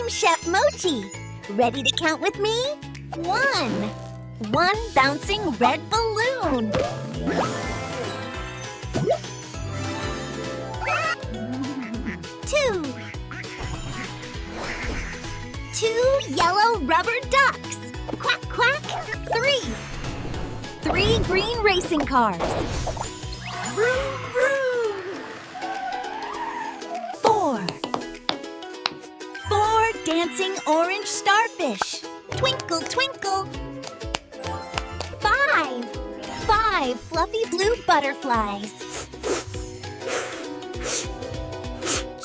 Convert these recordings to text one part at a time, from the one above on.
I'm Chef Mochi. Ready to count with me? 1. One bouncing red balloon. 2. 2 yellow rubber ducks. Quack, quack. 3. 3 green racing cars. Vroom, vroom. 4. 4 dancing orange starfish. Twinkle, twinkle. 5. 5 fluffy blue butterflies.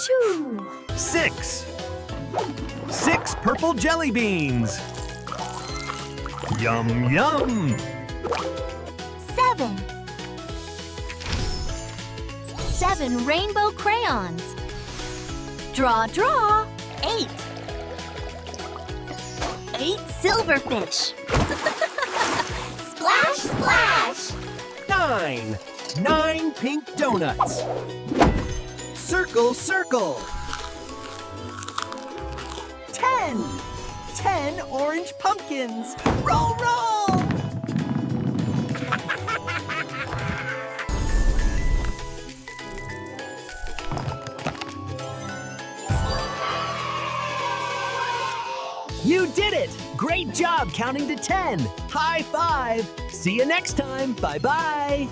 Choo. 6. 6 purple jelly beans. Yum, yum. 7. 7 rainbow crayons. Draw, draw. 8. 8 silverfish. Splash, splash. 9. 9 pink donuts. Circle, circle. 10. 10 orange pumpkins. Roll, roll. You did it! Great job counting to 10. High five. See you next time. Bye-bye.